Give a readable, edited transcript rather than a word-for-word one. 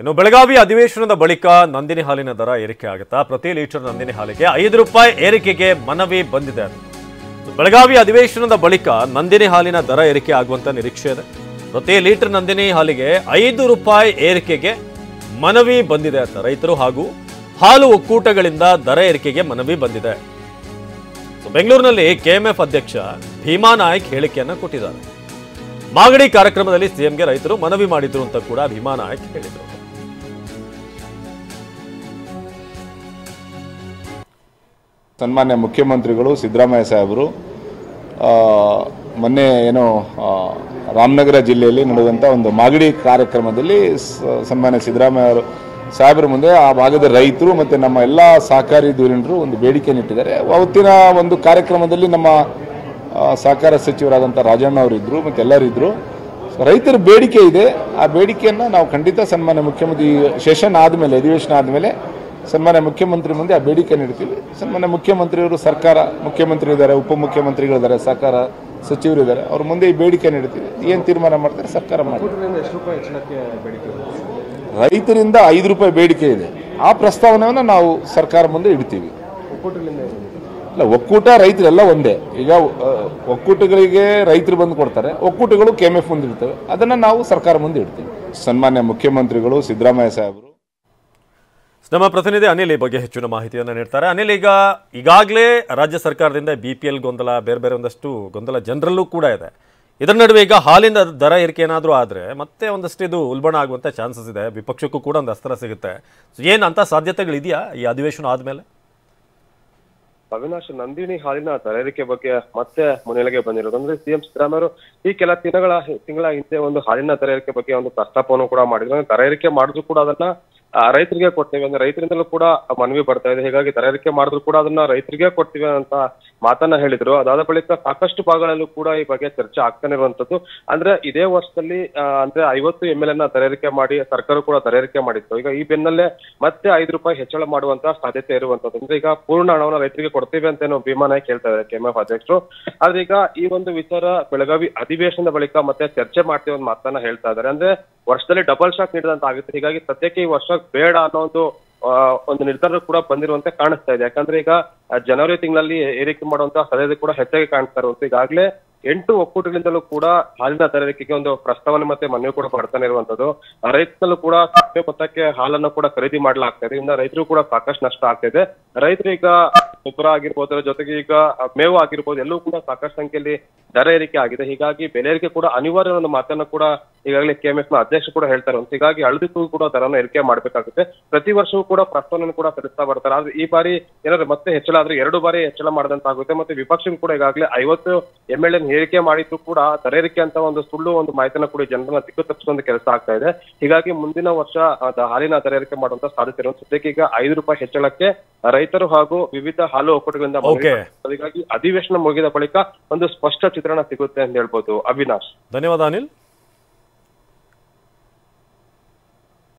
ಇನ್ನು ಬೆಳಗಾವಿ ಅಧಿವೇಶನದ ಬಳಿಕ ನಂದಿನಿ ಹಾಲಿನ ದರ ಏರಿಕೆ ಆಗುತ್ತಾ? ಪ್ರತಿ ಲೀಟರ್ ನಂದಿನಿ ಹಾಲಿಗೆ ₹5 ಏರಿಕೆಗೆ ಮನವಿ ಬಂದಿದೆ. ಬೆಳಗಾವಿ ಅಧಿವೇಶನದ ಬಳಿಕ ನಂದಿನಿ ಹಾಲಿನ ದರ ಏರಿಕೆ ಆಗುವಂತ ನಿರೀಕ್ಷೆ ಇದೆ. ಪ್ರತಿ ಲೀಟರ್ ನಂದಿನಿ ಹಾಲಿಗೆ ₹5 ಏರಿಕೆಗೆ ಮನವಿ ಬಂದಿದೆ ಅಂತ ರೈತರು ಹಾಗೂ ಹಾಲು ಒಕ್ಕೂಟಗಳಿಂದ ದರ ಏರಿಕೆಗೆ ಮನವಿ ಬಂದಿದೆ. ಬೆಂಗಳೂರಿನಲ್ಲಿ ಕೆಎಂಎಫ್ ಅಧ್ಯಕ್ಷ ಭೀಮಾ ನಾಯ್ಕ್ ಹೇಳಿಕೆಯನ್ನು ಕೊಟ್ಟಿದ್ದಾರೆ. ಮಾಗಡಿ ಕಾರ್ಯಕ್ರಮದಲ್ಲಿ ಸಿಎಂಗೆ ರೈತರು ಮನವಿ ಮಾಡಿದ್ರು ಅಂತ ಕೂಡ ಭೀಮಾ ನಾಯ್ಕ್ ಹೇಳಿದರು. ಸನ್ಮಾನ್ಯ ಮುಖ್ಯಮಂತ್ರಿಗಳು ಸಿದ್ದರಾಮಯ್ಯ ಸಾಹೇಬರು ಮೊನ್ನೆ ರಾಮನಗರ ಜಿಲ್ಲೆಯಲ್ಲಿ ನಡೆದಂಥ ಒಂದು ಮಾಗಡಿ ಕಾರ್ಯಕ್ರಮದಲ್ಲಿ ಸನ್ಮಾನ್ಯ ಸಿದ್ದರಾಮಯ್ಯ ಸಾಹೇಬರ ಮುಂದೆ ಆ ಭಾಗದ ರೈತರು ಮತ್ತು ನಮ್ಮ ಎಲ್ಲ ಸಹಕಾರಿ ಧುರೀಣರು ಒಂದು ಬೇಡಿಕೆಯನ್ನು ಇಟ್ಟಿದ್ದಾರೆ. ಅವತ್ತಿನ ಒಂದು ಕಾರ್ಯಕ್ರಮದಲ್ಲಿ ನಮ್ಮ ಸಹಕಾರ ಸಚಿವರಾದಂಥ ರಾಜಣ್ಣ ಅವರಿದ್ದರು ಮತ್ತು ಎಲ್ಲರಿದ್ದರು. ರೈತರ ಬೇಡಿಕೆ ಇದೆ. ಆ ಬೇಡಿಕೆಯನ್ನು ನಾವು ಖಂಡಿತ ಸನ್ಮಾನ್ಯ ಮುಖ್ಯಮಂತ್ರಿ ಸೆಷನ್ ಆದಮೇಲೆ, ಅಧಿವೇಶನ ಆದಮೇಲೆ ಸನ್ಮಾನ್ಯ ಮುಖ್ಯಮಂತ್ರಿ ಮುಂದೆ ಆ ಬೇಡಿಕೆಯನ್ನು ಇಡ್ತೀವಿ. ಸನ್ಮಾನ್ಯ ಮುಖ್ಯಮಂತ್ರಿಯವರು ಸರ್ಕಾರ, ಮುಖ್ಯಮಂತ್ರಿ ಇದ್ದಾರೆ, ಉಪಮುಖ್ಯಮಂತ್ರಿಗಳಿದ್ದಾರೆ, ಸಹಕಾರ ಸಚಿವರಿದ್ದಾರೆ, ಅವ್ರ ಮುಂದೆ ಈ ಬೇಡಿಕೆಯನ್ನು ಇಡ್ತೀವಿ. ಏನು ತೀರ್ಮಾನ ಮಾಡ್ತಾರೆ ಸರ್ಕಾರ ಮಾಡ್ತಾರೆ. ರೈತರಿಂದ ₹5 ಬೇಡಿಕೆ ಇದೆ. ಆ ಪ್ರಸ್ತಾವನೆಯನ್ನು ನಾವು ಸರ್ಕಾರ ಮುಂದೆ ಇಡ್ತೀವಿ. ಇಲ್ಲ, ಒಕ್ಕೂಟ ರೈತರೆಲ್ಲ ಒಂದೇ. ಈಗ ಒಕ್ಕೂಟಗಳಿಗೆ ರೈತರು ಬಂದು ಕೊಡ್ತಾರೆ, ಒಕ್ಕೂಟಗಳು ಕೆಎಂಎಫ್ ಮುಂದೆ ಇಡ್ತವೆ. ಅದನ್ನು ನಾವು ಸರ್ಕಾರ ಮುಂದೆ ಇಡ್ತೀವಿ. ಸನ್ಮಾನ್ಯ ಮುಖ್ಯಮಂತ್ರಿಗಳು ಸಿದ್ದರಾಮಯ್ಯ ಸಾಹೇಬರು. ನಮ್ಮ ಪ್ರತಿನಿಧಿ ಅನಿಲ್ ಈ ಬಗ್ಗೆ ಹೆಚ್ಚಿನ ಮಾಹಿತಿಯನ್ನು ನೀಡ್ತಾರೆ. ಅನಿಲ್, ಈಗಾಗಲೇ ರಾಜ್ಯ ಸರ್ಕಾರದಿಂದ BPL ಗೊಂದಲ, ಬೇರೆ ಒಂದಷ್ಟು ಗೊಂದಲ ಜನರಲ್ಲೂ ಕೂಡ ಇದೆ. ಇದರ ನಡುವೆ ಈಗ ಹಾಲಿನ ದರ ಏರಿಕೆ ಏನಾದರೂ ಆದರೆ ಮತ್ತೆ ಒಂದಷ್ಟು ಇದು ಉಲ್ಬಣ ಆಗುವಂಥ ಚಾನ್ಸಸ್ ಇದೆ. ವಿಪಕ್ಷಕ್ಕೂ ಕೂಡ ಒಂದು ಅಸ್ತ್ರ ಸಿಗುತ್ತೆ. ಏನಂತ ಸಾಧ್ಯತೆಗಳಿದೆಯಾ ಈ ಅಧಿವೇಶನ ಆದಮೇಲೆ? ಅವಿನಾಶ್, ನಂದಿನಿ ಹಾಲಿನ ದರ ಏರಿಕೆ ಬಗ್ಗೆ ಮತ್ತೆ ಮುನ್ನೆಲೆಗೆ ಬಂದಿರೋದು ಅಂದ್ರೆ ಸಿಎಂ ಸಿದ್ದರಾಮಯ್ಯ ಈ ಕೆಲ ತಿಂಗಳ ಹಿಂದೆ ಒಂದು ಹಾಲಿನ ದರ ಏರಿಕೆ ಬಗ್ಗೆ ಒಂದು ಪ್ರಸ್ತಾಪವನ್ನು ಕೂಡ ಮಾಡಿದ್ರು. ದರ ಏರಿಕೆ ಮಾಡಿದ್ರು ಕೂಡ ಅದನ್ನ ರೈತರಿಗೆ ಕೊಡ್ತೇವೆ ಅಂದ್ರೆ ರೈತರಿಂದಲೂ ಕೂಡ ಮನವಿ ಬರ್ತಾ ಇದೆ. ಹೀಗಾಗಿ ದರ ಏರಿಕೆ ಮಾಡಿದ್ರು ಕೂಡ ಅದನ್ನ ರೈತರಿಗೆ ಕೊಡ್ತೀವಿ ಅಂತ ಮಾತನ್ನ ಹೇಳಿದ್ರು. ಅದಾದ ಬಳಿಕ ಸಾಕಷ್ಟು ಭಾಗಗಳಲ್ಲೂ ಕೂಡ ಈ ಬಗ್ಗೆ ಚರ್ಚೆ ಆಗ್ತಾನೆ ಇರುವಂತದ್ದು. ಅಂದ್ರೆ ಇದೇ ವರ್ಷದಲ್ಲಿ ಅಂದ್ರೆ 50 ml ದರ ಏರಿಕೆ ಮಾಡಿ ಸರ್ಕಾರ ಕೂಡ ದರ ಏರಿಕೆ ಮಾಡಿತ್ತು. ಈಗ ಈ ಬೆನ್ನಲ್ಲೇ ಮತ್ತೆ ₹5 ಹೆಚ್ಚಳ ಮಾಡುವಂತ ಸಾಧ್ಯತೆ ಇರುವಂತದ್ದು. ಅಂದ್ರೆ ಈಗ ಪೂರ್ಣ ಹಣವನ್ನು ರೈತರಿಗೆ ಕೊಡ್ತೀವಿ ಅಂತ ಏನೋ ಭೀಮಾ ನಾಯ್ಕ್ ಹೇಳ್ತಾ ಇದ್ದಾರೆ, ಕೆಎಂಎಫ್ ಅಧ್ಯಕ್ಷರು. ಆದ್ರೆ ಈಗ ಈ ಒಂದು ವಿಚಾರ ಬೆಳಗಾವಿ ಅಧಿವೇಶನದ ಬಳಿಕ ಮತ್ತೆ ಚರ್ಚೆ ಮಾಡ್ತೀವಿ ಒಂದು ಮಾತನ್ನ ಹೇಳ್ತಾ ಇದ್ದಾರೆ. ಅಂದ್ರೆ ವರ್ಷದಲ್ಲಿ ಡಬಲ್ ಶಾಕ್ ನೀಡಿದಂತ ಆಗುತ್ತೆ. ಹೀಗಾಗಿ ಸದ್ಯಕ್ಕೆ ಈ ವರ್ಷ ಬೇಡ ಅನ್ನೋ ಒಂದು ನಿರ್ಧಾರ ಕೂಡ ಬಂದಿರುವಂತೆ ಕಾಣಿಸ್ತಾ ಇದೆ. ಯಾಕಂದ್ರೆ ಈಗ ಜನವರಿ ತಿಂಗಳಲ್ಲಿ ಏರಿಕೆ ಮಾಡುವಂತ ಸಾಧ್ಯತೆ ಕೂಡ ಹೆಚ್ಚಾಗಿ ಕಾಣಿಸ್ತಾ ಇರುವಂತೆ. ಈಗಾಗಲೇ 8 ಒಕ್ಕೂಟಗಳಿಂದಲೂ ಕೂಡ ಹಾಲಿನ ದರ ಏರಿಕೆಗೆ ಒಂದು ಪ್ರಸ್ತಾವನೆ ಮತ್ತೆ ಮನವಿ ಕೂಡ ಬರ್ತಾನೆ ಇರುವಂತದ್ದು. ರೈತರಲ್ಲೂ ಕೂಡ ಕಡಿಮೆ ಮೊತ್ತಕ್ಕೆ ಹಾಲನ್ನು ಕೂಡ ಖರೀದಿ ಮಾಡಲಾಗ್ತಾ ಇದೆ. ಇದರಿಂದ ರೈತರು ಕೂಡ ಸಾಕಷ್ಟು ನಷ್ಟ ಆಗ್ತಾ ಇದೆ. ರೈತರು ಈಗ ಗೊಬ್ಬರ ಆಗಿರ್ಬೋದು, ಜೊತೆಗೆ ಈಗ ಮೇವು ಆಗಿರ್ಬೋದು, ಎಲ್ಲವೂ ಕೂಡ ಸಾಕಷ್ಟು ಸಂಖ್ಯೆಯಲ್ಲಿ ದರ ಏರಿಕೆ ಆಗಿದೆ. ಹೀಗಾಗಿ ಬೆಲೆ ಏರಿಕೆ ಕೂಡ ಅನಿವಾರ್ಯ ಒಂದು ಮಾತನ್ನ ಕೂಡ ಈಗಾಗಲೇ ಕೆಎಂಎಫ್ ನ ಅಧ್ಯಕ್ಷ ಕೂಡ ಹೇಳ್ತಾರೆ. ಹೀಗಾಗಿ ಹಳದಿಕ್ಕೂ ಕೂಡ ದರನ ಏರಿಕೆ ಮಾಡಬೇಕಾಗುತ್ತೆ. ಪ್ರತಿ ವರ್ಷವೂ ಕೂಡ ಪ್ರಸ್ತಾವನೆ ಕೂಡ ಸಲ್ಲಿಸ್ತಾ ಬರ್ತಾರೆ. ಆದ್ರೆ ಈ ಬಾರಿ ಏನಾದ್ರು ಮತ್ತೆ ಹೆಚ್ಚಳ ಆದ್ರೆ 2 ಬಾರಿ ಹೆಚ್ಚಳ ಮಾಡಿದಂತಾಗುತ್ತೆ. ಮತ್ತೆ ವಿಪಕ್ಷ ಕೂಡ ಈಗಾಗಲೇ 50 ml ಏರಿಕೆ ಮಾಡಿದ್ರು ಕೂಡ ದರ ಏರಿಕೆ ಅಂತ ಒಂದು ಸುಳ್ಳು ಒಂದು ಮಾಹಿತಿನ ಕೂಡ ಜನರನ್ನ ದಿಕ್ಕು ತಪ್ಪಿಸುವಂತ ಕೆಲಸ ಆಗ್ತಾ ಇದೆ. ಹೀಗಾಗಿ ಮುಂದಿನ ವರ್ಷ ಹಾಲಿನ ದರ ಏರಿಕೆ ಮಾಡುವಂತ ಸಾಧ್ಯತೆ ಇರುವಂತ ಸದ್ಯಕ್ಕೆ ಈಗ ₹5 ಹೆಚ್ಚಳಕ್ಕೆ ರೈತರು ಹಾಗೂ ವಿವಿಧ ಹಾಲು ಒಕ್ಕೂಟಗಳಿಂದ ಹೀಗಾಗಿ ಅಧಿವೇಶನ ಮುಗಿದ ಬಳಿಕ ಒಂದು ಸ್ಪಷ್ಟ ಚಿತ್ರಣ ಸಿಗುತ್ತೆ ಅಂತ ಹೇಳ್ಬೋದು. ಅವಿನಾಶ್, ಧನ್ಯವಾದ ಅನಿಲ್.